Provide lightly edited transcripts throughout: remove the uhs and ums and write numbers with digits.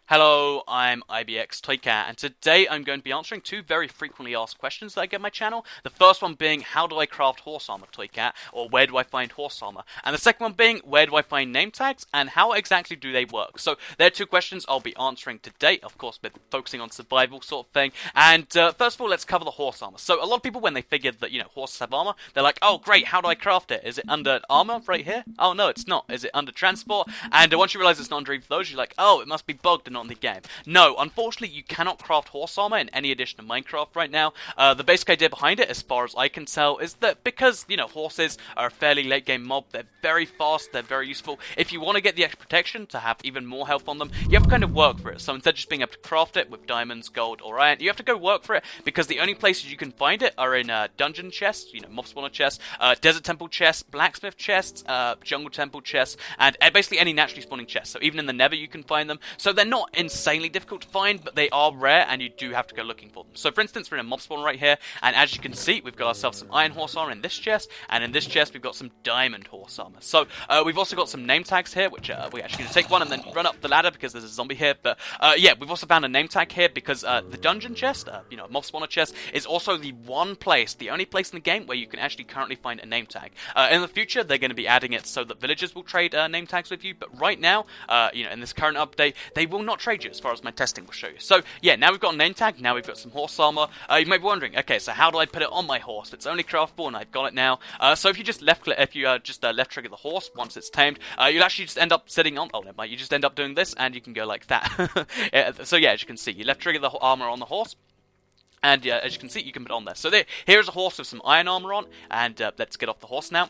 Hello, I'm IBX Toycat, and today I'm going to be answering two very frequently asked questions that I get on my channel. The first one being, how do I craft horse armor, Toycat, or where do I find horse armor? And the second one being, where do I find name tags, and how exactly do they work? So, there are two questions I'll be answering today, of course, but focusing on survival sort of thing. And first of all, let's cover the horse armor. So, a lot of people, when they figured that, horses have armor, they're like, oh great, how do I craft it? Is it under armor right here? Oh no, it's not. Is it under transport? And once you realize it's not under either of those, you're like, oh, it must be bugged and not in the game. No, unfortunately, you cannot craft horse armor in any edition of Minecraft right now. The basic idea behind it, as far as I can tell, is that because, horses are a fairly late game mob, they're very fast, they're very useful. If you want to get the extra protection to have even more health on them, you have to kind of work for it. So instead of just being able to craft it with diamonds, gold, or iron, you have to go work for it, because the only places you can find it are in dungeon chests, mob spawner chests, desert temple chests, blacksmith chests, jungle temple chests, and basically any naturally spawning chests. So even in the nether you can find them. So they're not insanely difficult to find, but they are rare and you do have to go looking for them. So for instance, we're in a mob spawn right here, and as you can see, we've got ourselves some iron horse armor in this chest, and in this chest we've got some diamond horse armor. So we've also got some name tags here, which we're actually going to take one and then run up the ladder because there's a zombie here. But yeah, we've also found a name tag here because the dungeon chest, mob spawner chest, is also the only place in the game where you can actually currently find a name tag. In the future, they're going to be adding it so that villagers will trade name tags with you, but right now, in this current update, they will not trade you as far as my testing will show you. So yeah, now we've got a name tag, now we've got some horse armor. You might be wondering, okay, so how do I put it on my horse? It's only craftable and I've got it now. So if you just left trigger the horse once it's tamed, you'll actually just end up sitting on, you just end up doing this and you can go like that. So yeah, as you can see, you left trigger the armor on the horse. And as you can see, you can put it on there. So here's a horse with some iron armor on, and let's get off the horse now.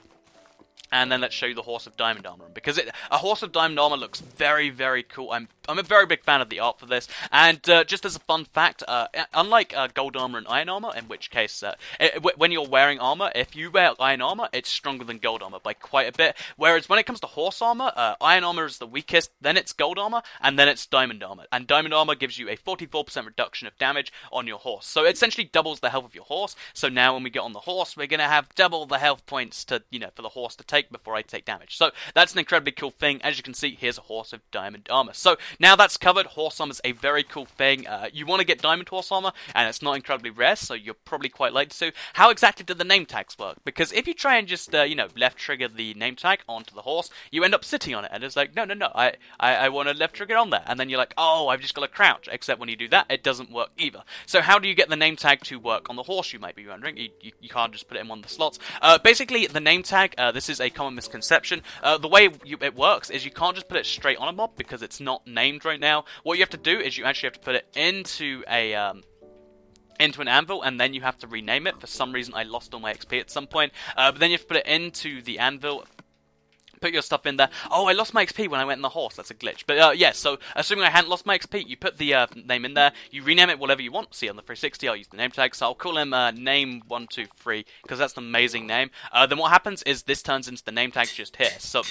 And then let's show you the horse of diamond armor, because a horse of diamond armor looks very, very cool. I'm a very big fan of the art for this, and just as a fun fact, unlike gold armor and iron armor, in which case, when you're wearing armor, if you wear iron armor, it's stronger than gold armor by quite a bit, whereas when it comes to horse armor, iron armor is the weakest, then it's gold armor, and then it's diamond armor, and diamond armor gives you a 44% reduction of damage on your horse, so it essentially doubles the health of your horse. So now when we get on the horse, we're going to have double the health points to, for the horse to take before I take damage. So that's an incredibly cool thing. As you can see, here's a horse of diamond armor. So now that's covered, horse armor is a very cool thing. You want to get diamond horse armor, and it's not incredibly rare, so you're probably quite likely to. How exactly do the name tags work? Because if you try and just, left trigger the name tag onto the horse, you end up sitting on it, and it's like, no, I want to left trigger on there. And then you're like, oh, I've just got to crouch. Except when you do that, it doesn't work either. So how do you get the name tag to work on the horse, you might be wondering? You can't just put it in one of the slots. Basically, the name tag, this is a common misconception. The way it works is you can't just put it straight on a mob because it's not named right now. What you have to do is you actually have to put it into an anvil, and then you have to rename it. For some reason, I lost all my XP at some point, but then you have to put it into the anvil. Put your stuff in there. Oh, I lost my XP when I went in the horse. That's a glitch. But yeah, so assuming I hadn't lost my XP, you put the name in there. You rename it whatever you want. See, on the 360, I'll use the name tag. So I'll call him Name123 because that's an amazing name. Then what happens is this turns into the name tag just here. So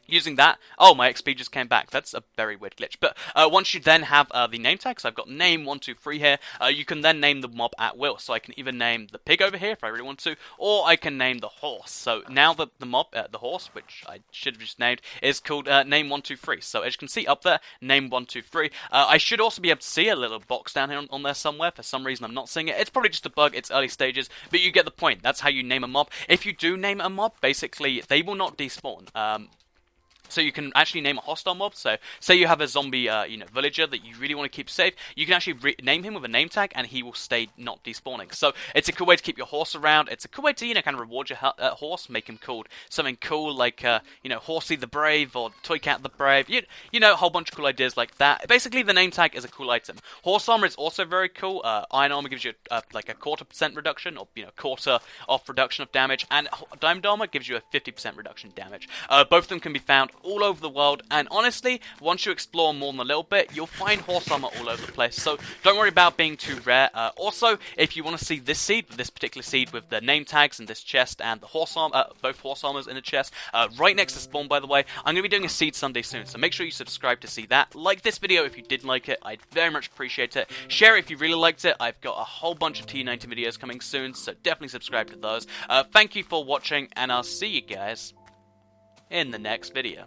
using that, oh, my XP just came back. That's a very weird glitch. But once you then have the name tag, so I've got name123 here, you can then name the mob at will. So I can either name the pig over here if I really want to, or I can name the horse. So now the mob, the horse, which I should have just named, is called name123. So as you can see up there, name123. I should also be able to see a little box down here on there somewhere. For some reason, I'm not seeing it. It's probably just a bug. It's early stages, but you get the point. That's how you name a mob. If you do name a mob, basically, they will not despawn. So you can actually name a hostile mob. So say you have a zombie, villager that you really want to keep safe. You can actually name him with a name tag, and he will stay not despawning. So it's a cool way to keep your horse around. It's a cool way to kind of reward your horse, make him called something cool like Horsey the Brave or Toycat the Brave. A whole bunch of cool ideas like that. Basically, the name tag is a cool item. Horse armor is also very cool. Iron armor gives you like a 1/4% reduction, or quarter off reduction of damage, and diamond armor gives you a 50% reduction in damage. Both of them can be found all over the world, and honestly, once you explore more than a little bit, you'll find horse armor all over the place, so don't worry about being too rare. Also, if you want to see this particular seed with the name tags in this chest and the horse armor, both horse armors in the chest, right next to spawn, by the way, I'm going to be doing a seed Sunday soon, so make sure you subscribe to see that. Like this video if you did like it, I'd very much appreciate it. Share it if you really liked it. I've got a whole bunch of T90 videos coming soon, so definitely subscribe to those. Thank you for watching, and I'll see you guys in the next video.